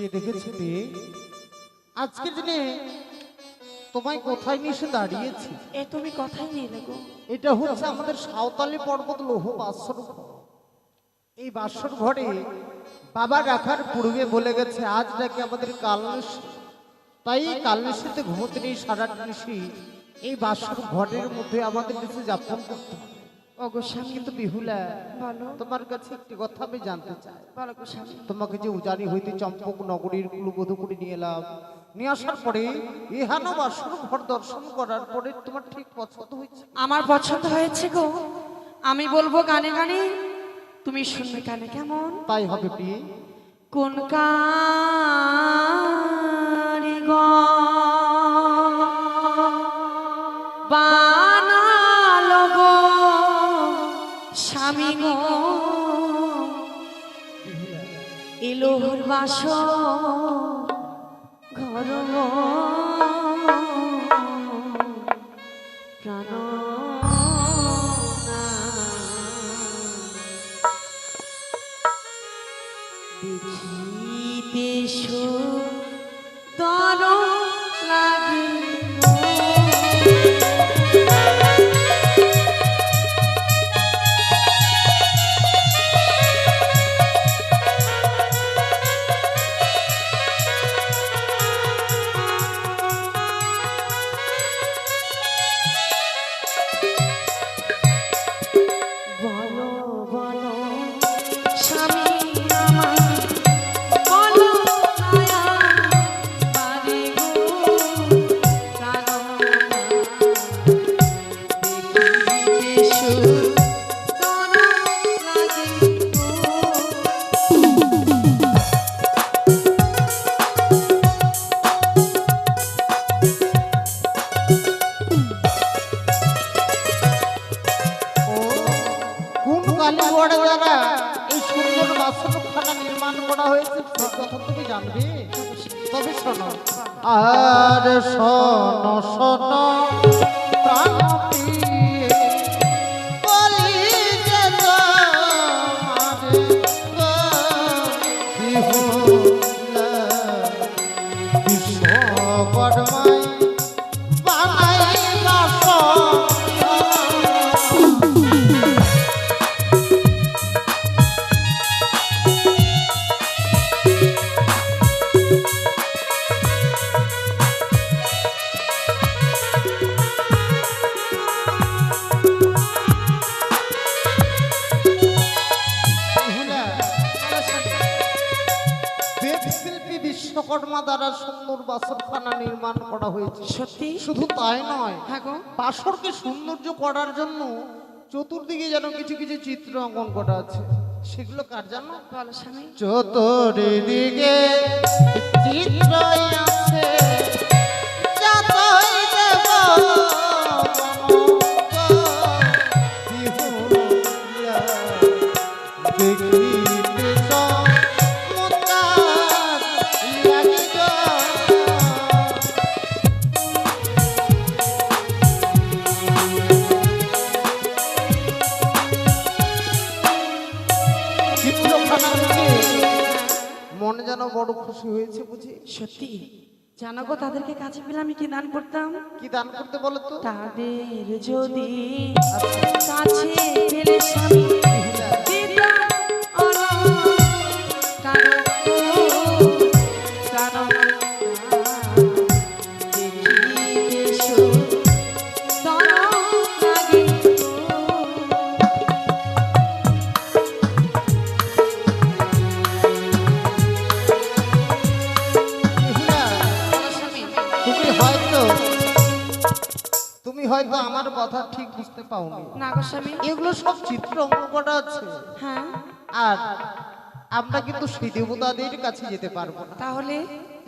কে দেখেছে রে? আজকের দিনে তোমায় কোথায় নিয়ে দাঁড়িয়েছি? এ তুমি কথাই নিলে গো। এটা হচ্ছে আমাদের সাঁওতালি পর্বত লৌহ বাসর ঘর। এই বাসর ঘরে বাবা রাখার পূর্বে বলে গেছে আজ নাকি আমাদের কালনিশি, তাই এই কালনিশিতে ঘুমোতে নেই সারাটা নিশি এই বাসর ঘরের মধ্যে আমাদের নিচে যাপন করতে হবে। ওগো স্বামী, কিন্তু বিহুলা, বলো। তোমার কাছে একটি কথা আমি জানতে চাই। বলো গো স্বামী। তোমাকে যে উজানি হইতে চম্পক নগরীর কুলবধূ করে নিয়ে এলাম, নিয়ে আসার পরে ইহানো বাসর ঘর দর্শন করার পরে তোমার ঠিক পছন্দ হয়েছে? আমার পছন্দ হয়েছে গো। আমি বলবো গানে গানে, তুমি শুনবে কানে কেমন? তাই হবে প্রিয়ে। কোন কারিগর বানালো গো স্বামী গো এলোর বাসর ঘর গো প্রাণ দেখিতে সুন্দর লাগে বলো বলো স্বামী আমার, বলো মায়া বাড়ি গো প্রাণ দেখিতে সুন্দর লাগে গো। কোন কালীগড়ে দ্বারা এই সুন্দর বাসনখানা নির্মাণ করা হয়েছে সে কথা তুমি জানবে? তবে শোনো, আর শোনো শোনো প্রাণ প্রিয়ে, বলি যে তোমারে গো বিহুলা, বিশ্বকর্মায় বানাই বাসন। দেবশিল্পী বিশ্বকর্মা দ্বারা সুন্দর বাসরখানা নির্মাণ করা হয়েছে। সত্যি? শুধু তাই নয়, হ্যাঁ গো। বাসরকে সৌন্দর্য করার জন্য চতুর্দিকে যেন কিছু কিছু চিত্র অঙ্কন করা আছে। সেগুলো কার জানো? বলো স্বামী। চতুর্দিকে চিত্র আছে, যতই দেব বিহুলা, দেখিতে চমৎকার লাগিল। চিত্রখানা দেখে মনে যেন বড় খুশি হয়েছে বুঝি। সত্যি জানো গো, তাদেরকে কাছে পেলে আমি কি দান করতাম? কি দান করতে বলো তো? তাদের যদি কাছে পেলে স্বামী দিতাম অলংকার গো, প্রাণ দেখিতে সুন্দর লাগে গো। তুমি হয়তো আমার কথা ঠিক বুঝতে পাওনি। না গো স্বামী। এগুলো সব চিত্র অঙ্কন করা আছে, হ্যাঁ, আর আমরা কিন্তু সেই দেবতাদের কাছে যেতে পারবো না। তাহলে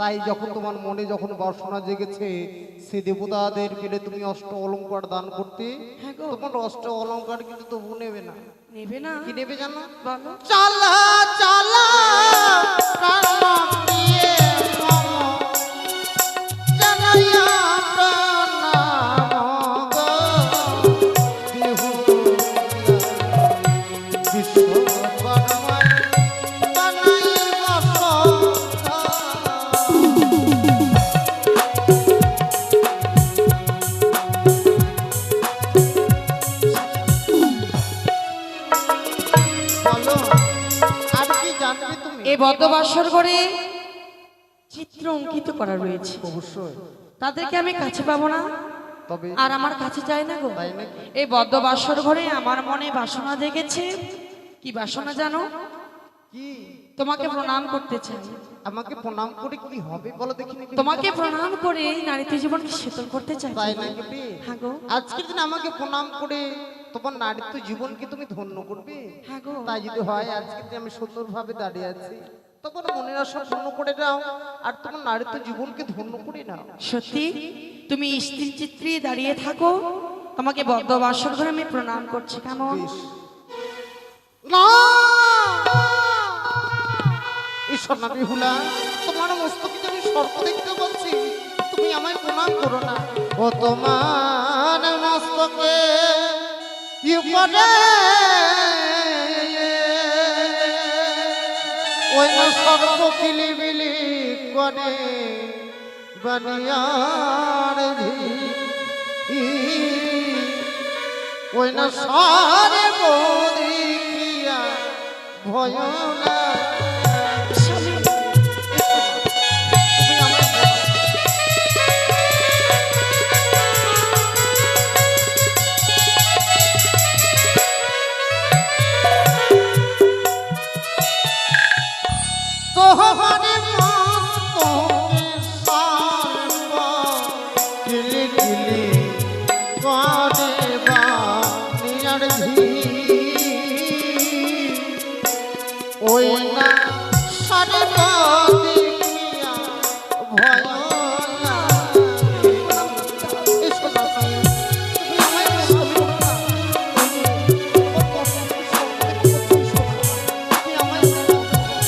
তাই যখন তোমার মনে যখন বাসনা জেগেছে সে দেবতাদের পেলে তুমি অষ্ট অলংকার দান করতে, হ্যাঁ গো। তোমার অষ্ট অলংকার কিন্তু তবু নেবে না। নেবে না? কি নেবে জানো? বলো। চালা চালা প্রাণ দিয়ে মম জানাইয়া প্রণাম গো বিহুলা, বিশ্বকর্মায় বানাই বাসন। এই বদ্ধবাসর ঘরে চিত্র অঙ্কিত করা রয়েছে, অবশ্যই। তাদেরকে আমি কাছে পাবো না, তবে আর আমার কাছে যায় না গো। তাই নাকি? এই বদ্ধবাসর ঘরে আমার মনে বাসনা জেগেছে। কি বাসনা জানো? কি? তোমাকে প্রণাম করতে চাই। আমাকে প্রণাম করে কি হবে বলো দেখিনি? তোমাকে প্রণাম করে নারীত্ব জীবনকে শীতল করতে চাই। তাই নাকি বে? হ্যাঁ গো। আজকের দিন আমাকে প্রণাম করে তোমার নারীত্ব জীবনকে তুমি ধন্য করবে। হ্যাঁ গো। তাই যদি হয় আজকের দিন আমি সুন্দরভাবে দাঁড়িয়ে আছি, তোমার মনের আশা পূর্ণ করে নাও আর তোমার নারীত্ব জীবনকে ধন্য করে নাও। সত্যি তুমি স্ত্রী চিত্রে দাঁড়িয়ে থাকো, তোমাকে বদ্ধবাসর ঘরে আমি প্রণাম করছি। কেমন? বেশ। না ঈশ্বর না বিহুলা, তোমার মস্তকে আমি সর্প দেখতে পাচ্ছি, তুমি আমায় প্রণাম করো না। ও তোমার মস্তকে উপরে ওই না সর্প কিলিবিলি করে বানিয়ার ওই না সারে বদিয়া ভয় না। তুমি আমায় তোহরে মস্তকে সর্প কিলিবিলি করে বানিয়ার ওই না সারে বদিয়া ভয় না। ঈশ্বর না, তুমি আমায় প্রণাম করো না। তোমার মস্তকে সর্প দেখতে পাচ্ছি, ঈশ্বর। তুমি আমায় প্রণাম করো।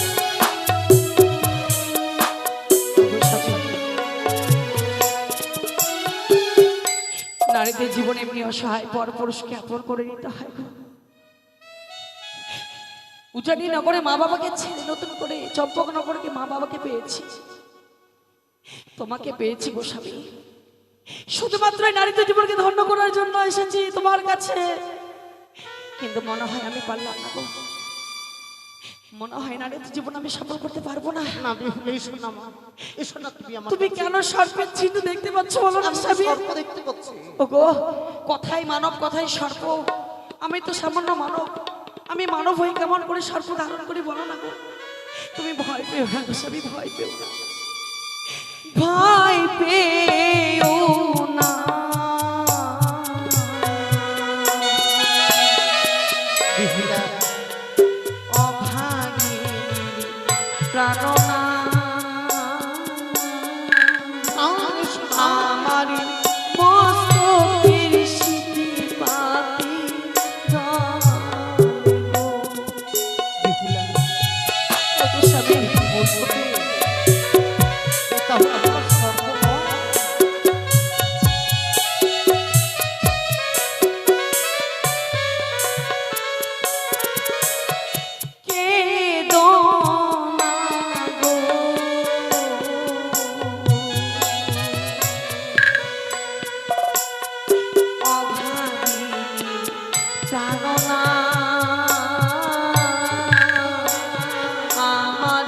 নারীদের জীবনে এমনি অসহায় পর পুরুষকে আপন করে নিতে হয় গো। উজানি নগরে মা বাবাকে ছেড়ে নতুন করে চম্পকনগরকে মা বাবাকে পেয়েছি, তোমাকে পেয়েছি গো স্বামী। শুধুমাত্র এই নারীদের জীবনকে ধন্য করার জন্য এসেছি তোমার কাছে, কিন্তু মনে হয় আমি পারলাম না গো। মনে হয় নারীদের জীবন আমি সফল করতে পারবো না। না বিহুলা, ঈশ্বর না মা, ঈশ্বর না, তুমি আমার তুমি কেন সর্পের চিহ্ন দেখতে পাচ্ছ বলো না আমি স্বামী? সর্প দেখতে পাচ্ছি। ওগো, কথাই মানব কথাই সর্প, আমি তো সামান্য মানব, আমি মানব হয়ে কেমন করে সর্প ধারণ করি বলো না গো। তুমি ভয় পেও না গো স্বামী, ভয় পেও না, ভয় পেও না। বিহুলা, অভাগিনী প্রাণনা আমার মস্তকের স্মৃতি পাতি বিহুলা, স্বামী। বলছো কি? এটা হলো আমার সর্প নয়? কেদো না গো, অভাগিনী প্রাণনা আমার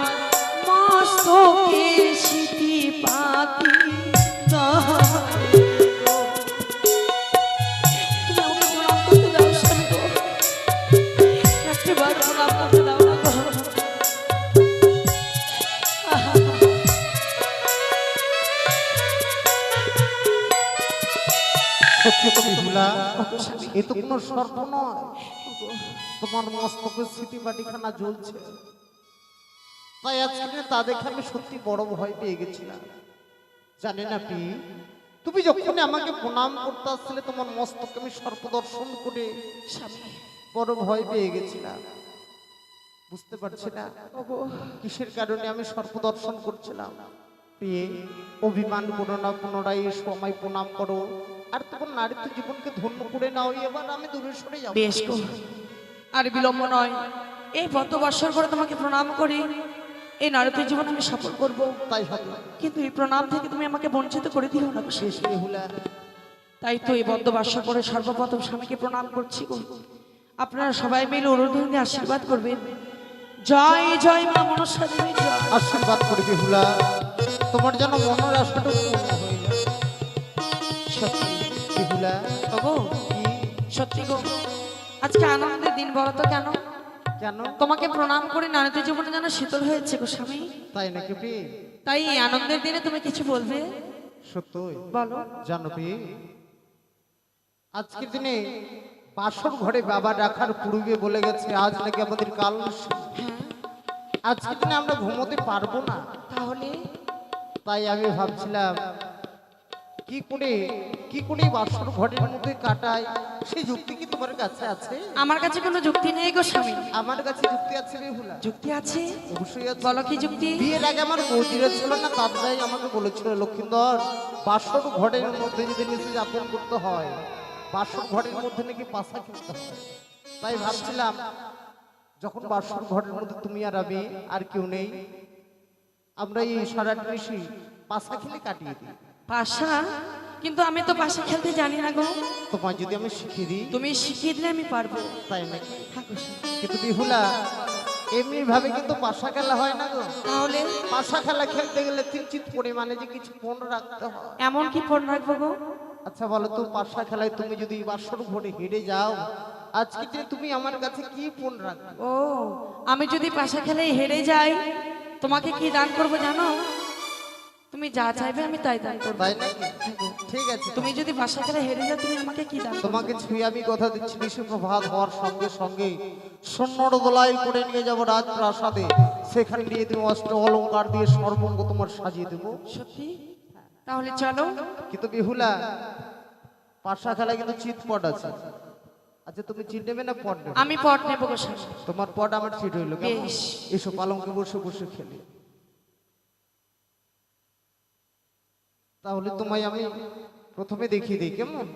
মস্তকের স্মৃতি পাতি তুমি আমাকে প্রণাম করতে দাও স্বামী গো, একটিবার প্রণাম করতে দাও না গো। সত্যি তো বিহুলা, এ তো কোনো সর্প নয়, তোমার মস্তকের স্মৃতি বাটিখানা জ্বলছে। তাই আজকে তা দেখে আমি সত্যি বড় ভয় পেয়ে গেছিলাম। জানি না পি, তুমি যখন আমাকে প্রণাম করতে আসছিলে তোমার মস্তকে আমি সর্প দর্শন করে স্বামী বড় ভয় পেয়ে গেছিলাম। বুঝতে পারছি না ওগো, কিসের কারণে আমি সর্প দর্শন করছিলাম। পেয়ে অভিমান করো না, পুনরায় এসো আমায় প্রণাম করো আর তোমার নারীত্ব জীবনকে ধন্য করে নাও। এবার আমি দূরে সরে যাবো। বেশ গো, আর বিলম্ব নয়, এই বদ্ধবাসর করে তোমাকে প্রণাম করি, এই নারীদের জীবন আমি সফল করব। তাই হবে। কিন্তু এই প্রণাম থেকে তুমি আমাকে বঞ্চিত করে দিও না গো। শেষ বেহুলা, তাই তো এই বদ্ধবাসর করে সর্বপ্রথম স্বামীকে প্রণাম করছি গো। আপনারা সবাই মিলে অনুরোধ আশীর্বাদ করবেন, জয় জয় মা মনসা দেবী জয়। আশীর্বাদ করি বিহুলা, তোমার যেন মনের আশাটা পূর্ণ হয়ে যায়। সত্যি বিহুলা ওগো, কি? সত্যি গো, আজকে আনন্দের দিন বলো তো কেন? কেন? তোমাকে প্রণাম করে নারীত জীবনে যেন শীতল হয়েছে গো স্বামী। তাই নাকি পি? তাই এই আনন্দের দিনে তুমি কিছু বলবে? সত্যই বলো। জানো পি, আজকের দিনে বাসর ঘরে বাবা রাখার পূর্বে বলে গেছে আজ নাকি আমাদের কাল। হ্যাঁ, আজকের দিনে আমরা ঘুমোতে পারবো না। তাহলে তাই আমি ভাবছিলাম কি করে বাসর ঘরের মধ্যে কাটাই, সেই যুক্তি কি তোমার কাছে আছে? আমার কাছে কোনো যুক্তি নেই গো স্বামী। আমার কাছে যুক্তি আছে বিহুলা। যুক্তি আছে? অবশ্যই আছে। বলো কি যুক্তি? বিয়ের আগে আমার বৌদিরা ছিল না, তার যাই আমাকে বলেছিল লক্ষিন্দর বাসর ঘরের মধ্যে যদি নিচে যাপন করতে হয়, বাসর ঘরের মধ্যে নাকি পাশা কিনতে হয়। তাই ভাবছিলাম যখন বাসর ঘরের মধ্যে তুমি আর আমি আর কেউ নেই, আমরা এই সারাটা নিশি পাশা খেলে কাটিয়ে দিই। পাশা? কিন্তু আমি তো পাশা খেলতে জানি না গো। তোমায় যদি আমি শিখিয়ে দিই? তুমি শিখিয়ে দিলে আমি পারবো। তাই নাকি? হ্যাঁ গো স্বামী। কিন্তু বিহুলা এমনি ভাবে কিন্তু পাশা খেলা হয় না গো। তাহলে পাশা খেলা খেলতে গেলে কিঞ্চিত পরিমাণে যে কিছু ফোন রাখতে হয়। এমন কি ফোন রাখবো গো? আচ্ছা বলো তো, পাশা খেলায় তুমি যদি বাসর ঘরে হেরে যাও, আজকে যে তুমি আমার কাছে কি ফোন রাখবে? ও, আমি যদি পাশা খেলে হেরে যাই তোমাকে কি দান করবো জানো? তুমি যা চাইবে আমি তাই দান করবো। তাই নাকি? ঠিক আছে, তুমি যদি পাশা খেলে হেরে যাও তুমি আমাকে কি দান করবে? তোমাকে ছুঁয়ে আমি কথা দিচ্ছি, বিশ্বপ্রভাত হওয়ার সঙ্গে সঙ্গে সোনার দোলাই করে নিয়ে যাবো রাজপ্রাসাদে। সেখানে নিয়ে তুমি অস্ত্র অলংকার দিয়ে সর্বঙ্গ তোমার সাজিয়ে দেবো। সত্যি? তাহলে চলো। কিন্তু বিহুলা পাশা খেলায় কিন্তু চিটপট আছে। আচ্ছা তুমি চিট নেবে না পট নেবে? আমি পট নেবো গো স্বামী। তোমার পট আমার চিট হইলো কেমন? বেশ। এসো পালঙ্কে বসে বসে খেলি। তাহলে তোমায় আমি প্রথমে দেখিয়ে দিই কেমন।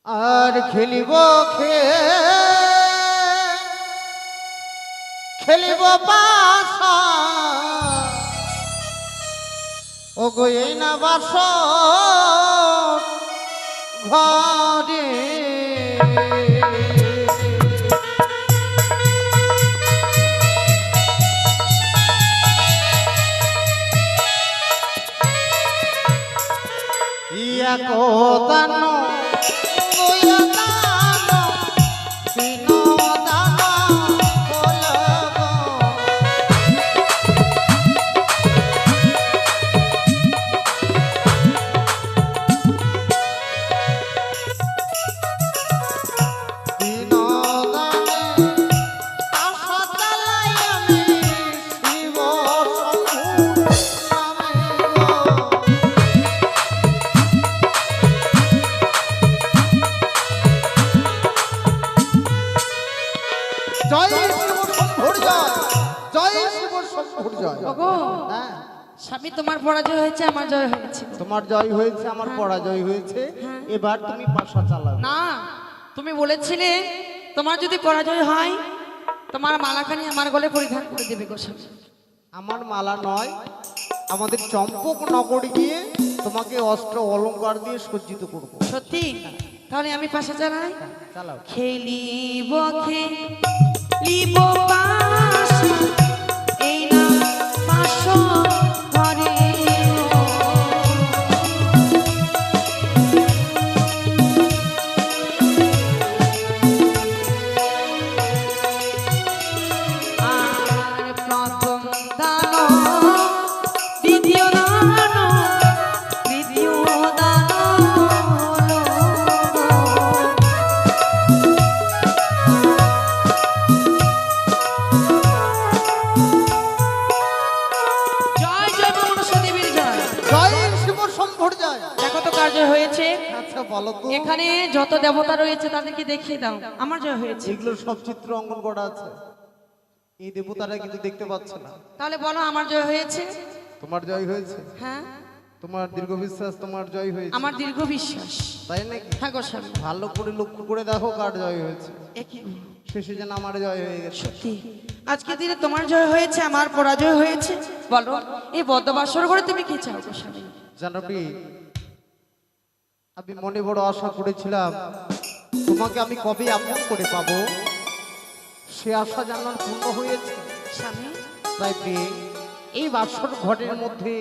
আর খেলিব খেলিব পাশা, ও গো এই না বাসর ঘরে। ইয়া কোদানো ওয়া দানো বিনোদানো বলবো। জয় শিব শম্ভুর জয়, জয় শিব শম্ভুর জয়। ওগো হ্যাঁ, স্বামী, তোমার পরাজয় হয়েছে আমার জয় হয়েছে। তোমার জয় হয়েছে, আমার পরাজয় হয়েছে। এবার তুমি পাশা চালাবে। না, তুমি বলেছিলে তোমার যদি পরাজয় হয় তোমার মালাখানি আমার গলে পরিধান করে দেবে গো স্বামী। আমার মালা নয়, আমাদের চম্পক নগর গিয়ে তোমাকে অস্ত্র অলংকার দিয়ে সজ্জিত করব। সত্যি? তাহলে আমি পাশা চালাই। চালাও। খেলিব খেলিব পাশা, এই না পাশা ঘরে। আর প্রথম দান, দ্বিতীয় দান, তৃতীয় দান হলো। জয় জয় মা মনসা দেবীর জয়। জয় শিব শম্ভুর জয়। দেখো তো কার জয় হয়েছে। আচ্ছা বলো তো, এখানে যত দেবতা রয়েছে তাদেরকে দেখিয়ে দাও আমার জয় হয়েছে। এগুলো সব চিত্র অঙ্কন করা আছে, এই দেবতারা কিন্তু দেখতে পাচ্ছে না। তাহলে বলো আমার জয় হয়েছে। তোমার জয় হয়েছে, হ্যাঁ, তোমার দীর্ঘ বিশ্বাস, তোমার জয় হয়েছে। আমার দীর্ঘ বিশ্বাস। তাই নাকি? হ্যাঁ গো স্বামী। ভালো করে লক্ষ্য করে দেখো কার জয় হয়েছে। একই শেষে যেন আমার জয় হয়ে গেছে। সত্যি আজকে দিনে তোমার জয় হয়েছে আমার পরাজয় হয়েছে। বলো এই বদ্ধবাসর করে তুমি কি চাও গো স্বামী? জানবি, আমি মনে বড় আশা করেছিলাম তোমাকে আমি কবে আপন করে পাবো। সে আশা জানার পূর্ণ হয়েছে। স্বামী তাই প্রিয়ে, এই বাসর ঘরের মধ্যে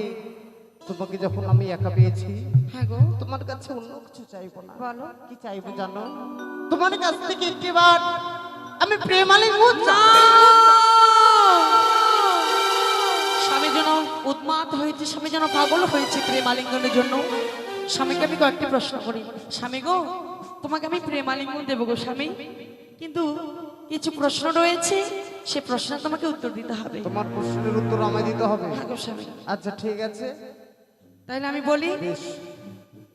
তোমাকে যখন আমি একা পেয়েছি, হ্যাঁ গো তোমার কাছে অন্য কিছু চাইবো না। বলো। কি চাইবো জানো? তোমার কাছ থেকে একটিবার আমি প্রেমালিঙ্গ স্বামী যেন উন্মাদ হয়েছে, স্বামী যেন পাগল হয়েছে প্রেমালিঙ্গনের জন্য। স্বামীকে আমি কয়েকটি প্রশ্ন করি, স্বামী গো তোমাকে আমি প্রেমালিঙ্গন দেবো গো স্বামী, কিন্তু কিছু প্রশ্ন রয়েছে, সে প্রশ্ন তোমাকে উত্তর দিতে হবে। তোমার প্রশ্নের উত্তর আমায় দিতে হবে? হ্যাঁ গো স্বামী। আচ্ছা ঠিক আছে, তাইলে আমি বলি, বেশ।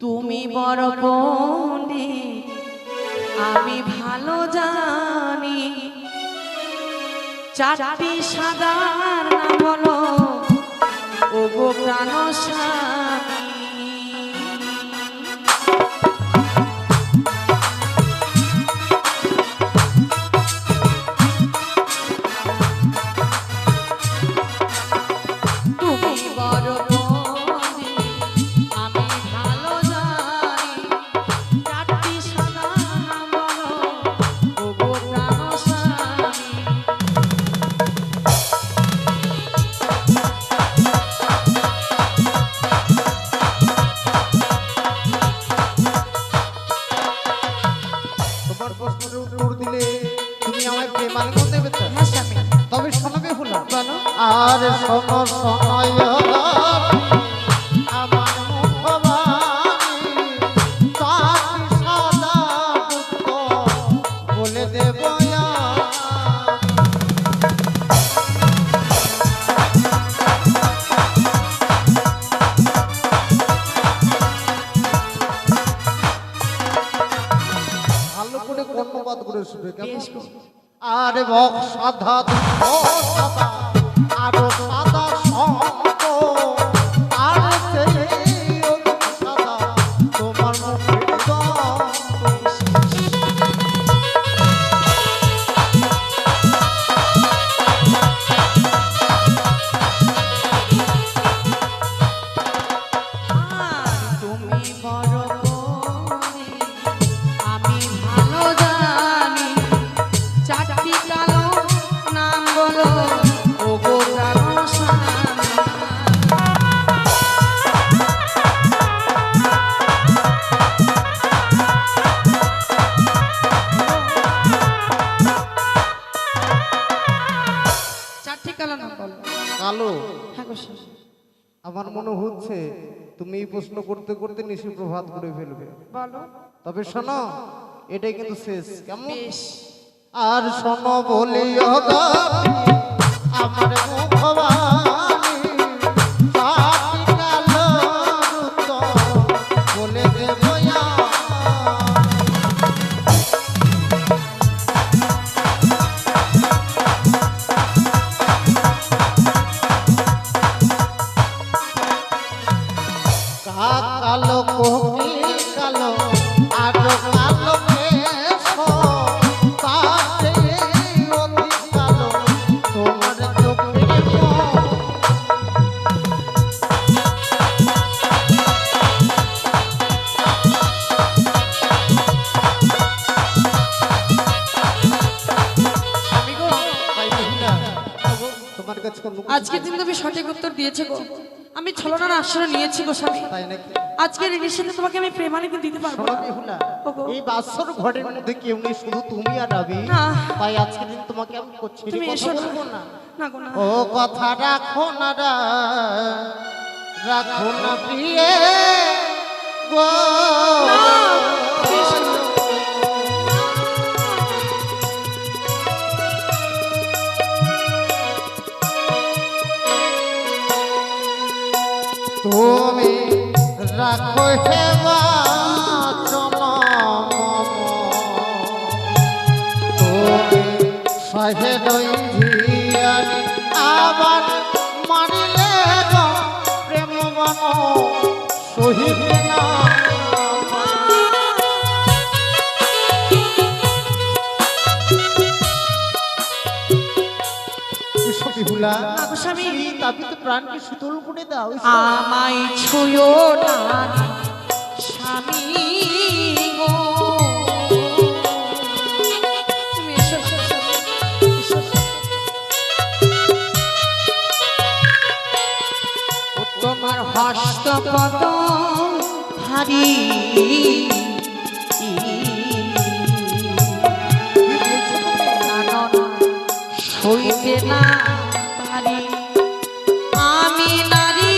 তুমি বড় পণ্ডিত আমি ভালো জানি, চারটি সাদার নাম বলো ও গো প্রাণ স্বামী। তুমি বড় পণ্ডিত আমি ভালো জানি, চারটি সাদার নাম বলো ও গো প্রাণ স্বামী। তোমার প্রশ্নের উত্তর দিলে তুমি আমায় প্রেমালিঙ্গ দেবে তো? হ্যাঁ স্বামী। তবে শোনাবে হলো। বলো। আর শোনো শোনায় আমার মুখবাণী, চারটি সাদা দুঃখ বলে দেব ভালো করে কর্ণপাত করে শুনে কেমন? বেশ গো। আর বক সাদা দুঃখ সাদা আরো সাদা সঙ্গ, আর সেই অধিক সাদা তোমার মুখের গন্ধ। তুমি বড় পণ্ডিত আমি ভালো জানি, চারটি কালো নাম বলো ও গো প্রাণ স্বামী। চারটি কালো নাম বলো। কালো, হ্যাঁ গো স্বামী। আমার মনে হচ্ছে তুমি এই প্রশ্ন করতে করতে নিশি প্রভাত করে ফেলবে। বলো। তবে শোনো, এটাই কিন্তু শেষ, কেমন? বেশ। আর শোনো বলিও গো আমার মুখবাণী, চারটি কালো উত্তর বলে দেব কালো কোকিল কালো আর কালো কেশ, তার চেয়ে অধিক কালো তোমার চোখের মন। স্বামী গো, তাই মহিলা, তোমার কাছে কোনো কিছু আজকের দিন তুমি সঠিক উত্তর দিয়েছে গো, আমি ছলনার আশ্রয় নিয়েছি গো স্বামী। তাই নাকি? আজকের এই নিষেধে তোমাকে আমি প্রেমালিঙ্গ দিতে পারবো শোনো না। বেহুলা, ওগো। এই বাসর ঘরের মধ্যে কেউ নেই, শুধু তুমি আর আমি। না। তাই আজকের দিন তোমাকে আমি করছি তুমি এসো না। বলবো না। না গো না। ও কথা রাখো না রাখো না প্রিয়ে গো। তুমি রাখো হেবা তুমি সহে দইয়ানি আবার মারিলে গো প্রেম বন সহিব না। বিহুলা না গো স্বামী। তাপিত প্রাণকে শীতল করে দাও। আমায় ছুঁয়ো না স্বামী গো। তুমি এসো, এসো, এসো। কত ভারী হইতে না পারি আমি নারী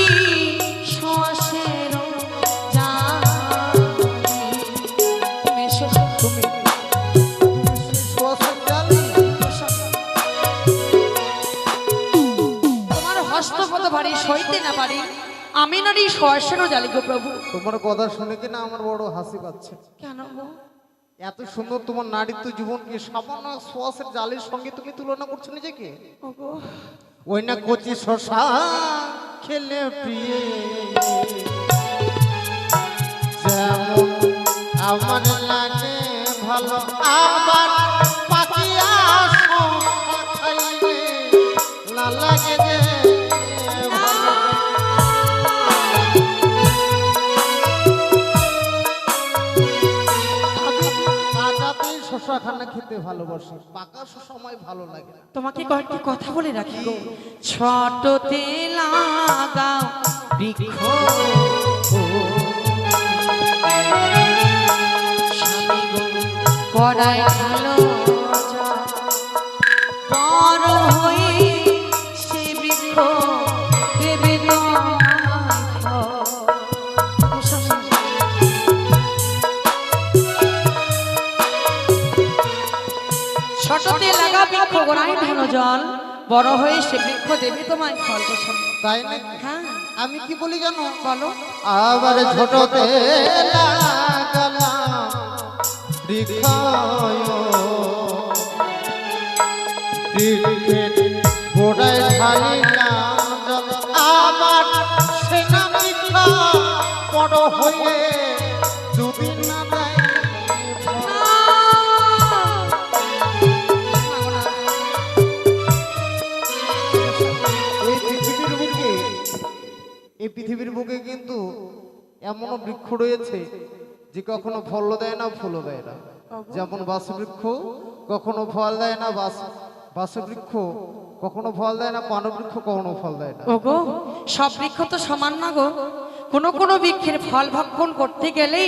শ্বাসের তুমি তোমার হস্তপদ ভারী সইতে না পারি আমি নারী শ্বাসেরও জালি গো প্রভু। তোমার কথা শুনে কিনা আমার বড় হাসি পাচ্ছে। কেন গো? এত সুন্দর তোমার নারীত্ব জীবনকে সামান্য শ্বাসের জালের সঙ্গে তুমি তুলনা করছো নিজেকে? ওগো ওই না কচি শশা খেলে প্রিয়ে যেমন আমার লাগে ভালো আবার পাকিয়া শশা খাইলে না লাগে যে ভালো। কাঁচাতেই শশা খানা খেতে ভালোবাসি, পাকা শশা আমায় ভালো লাগে না। তোমাকে কয়েকটি কথা বলে রাখি গো। ছোটতে লাগাও বৃক্ষ স্বামী গো করাই ভালো বড় হয়ে সে বৃক্ষ দেবে ছোটতে লাগা বৃক্ষ গোড়ায় ঢালো জল বড় হয়ে সে বৃক্ষ দেবে তোমায় ফল। তাই নাকি? হ্যাঁ আমি কি বলি জানো? বলো। আবার ছোটতে লাগালাম বৃক্ষ গোড়ায় ঢালিলাম জল, আবার সেনা বৃক্ষ বড় হয়ে দুদিন না দেয় ফল। এই পৃথিবীর বুকে কিন্তু এমনও বৃক্ষ রয়েছে যে কখনো ফল দেয় না ফুলও দেয় না। যেমন বাস বৃক্ষ কখনো ফল দেয় না, বাস বৃক্ষ কখনো ফল দেয় না, পান বৃক্ষ কখনো ফল দেয় না। ওগো সব বৃক্ষ তো সমান না গো। কোনো কোনো বৃক্ষের ফল ভক্ষণ করতে গেলে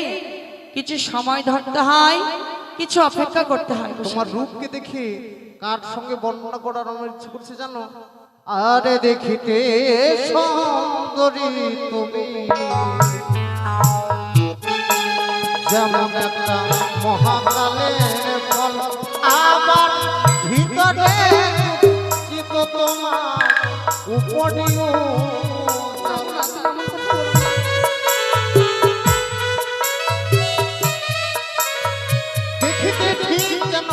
কিছু সময় ধরতে হয়, কিছু অপেক্ষা করতে হয়। তোমার রূপকে দেখে কার সঙ্গে বর্ণনা করার আমার ইচ্ছে করছে জানো? আরে দেখিতে সুন্দরী তুমি যেমন একটা মহাকালের ফল, আবার ভিতরে চিত তোমার উপরেও দেখিতে ঠিক যেন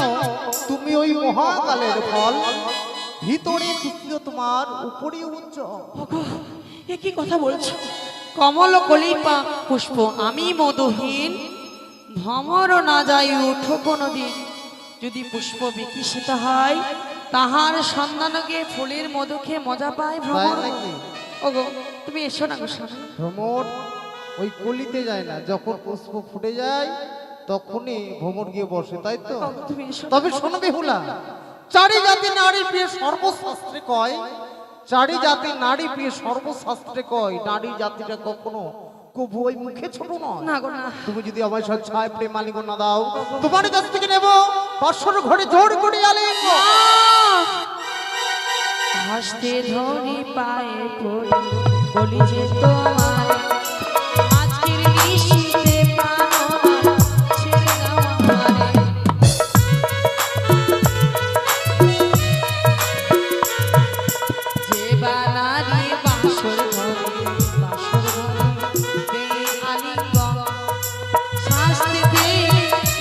তুমি ওই মহাকালের ফল, ভিতরে তৃতীয় তোমার উপরে উজ্জ্বল। ওগো এ কি কথা বলছো? কমল কলিপা পুষ্প আমি মধুহীন ভ্রমর না যাই উঠো কোনদিন। যদি পুষ্প বিকশিত হয় তাহার সন্ধানকে ফুলের মধু খেয়ে মজা পায় ভ্রমর। তাই নাকি? ওগো তুমি এসো না গো স্বামী। ভ্রমর ওই কলিতে যায় না, যখন পুষ্প ফুটে যায় তখনই ভ্রমর গিয়ে বসে, তাই তো? ওগো, তুমি এসো। তবে শোনো বেহুলা, চারি জাতি নারী প্রিয় সর্বশাস্ত্রে কয়, চারি জাতি নারী প্রিয় সর্বশাস্ত্রে কয়, নারী জাতিটা কখনো কবু ওই মুখে ছোট নয়। না গো না। তুমি যদি আমার সচ্ছায় প্রেম মালিক না দাও, তোমার কাছ থেকে নেব পাঁচশোর ঘরে জোর করে আলিঙ্গ। হাসতে ধরি পায়ে পড়ি বলি যে তোমার আজকের নিশীথে প্রাণ ছেড়ে দাও আমারে। যে বানারি বাসর ঘরে দে আলিঙ্গন শাস্তিতে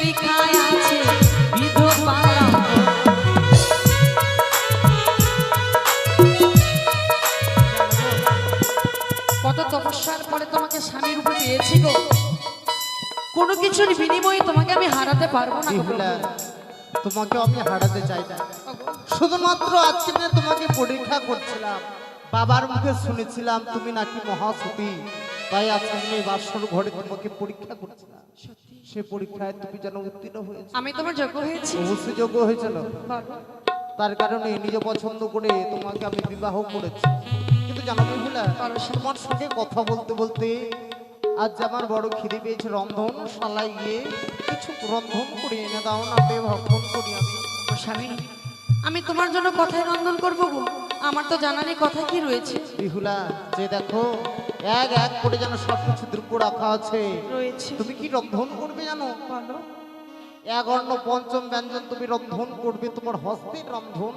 লেখায় আছে বিধবা। কত তপস্যার পরে তোমাকে স্বামীর রূপে পেয়েছি গো। কোনো কিছুর বিনিময়ে তোমাকে আমি হারাতে পারবো না গো বেহুলা, প্রভু। তোমাকে আমি হারাতে চাই না, শুধুমাত্র আজকে না তোমাকে পরীক্ষা করছিলাম। বাবার মুখে শুনেছিলাম তুমি নাকি মহাসতী, তাই আজকে আমি বাসর ঘরে তোমাকে পরীক্ষা করছিলাম। সে পরীক্ষায় তুমি যেন উত্তীর্ণ হয়েছে। আমি তোমার যোগ্য হয়েছি। অবশ্যই যোগ্য হয়েছিল, বলো। তার কারণে নিজ পছন্দ করে তোমাকে আমি বিবাহ করেছি। কিন্তু জানো বিহুলা বলো স্বামী। তোমার সঙ্গে কথা বলতে বলতে আজ আমার বড় খিদে পেয়েছে, রন্ধনশালায় গিয়ে কিছু রন্ধন করে এনে দাও না, পে ভক্ষণ করি আমি। ও স্বামী, আমি তোমার জন্য কথায় রন্ধন করবো গো, আমার তো জানারই কথা কি রয়েছে। বিহুলা যে দেখো এক এক করে যেন সবকিছু দ্রব্য রাখা আছে, রয়েছে তুমি কি রন্ধন করবে জানো? বলো। এক অন্ন পঞ্চম ব্যঞ্জন তুমি রন্ধন করবে, তোমার হস্তের রন্ধন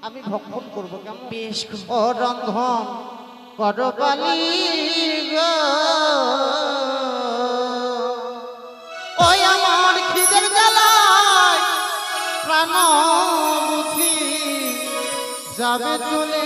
আমি ভক্ষণ করবো, কেমন? বেশ গো। ও রন্ধন করবালি গো, ওই আমার খিদের জ্বালায় প্রাণ বুঝি যাবে চলে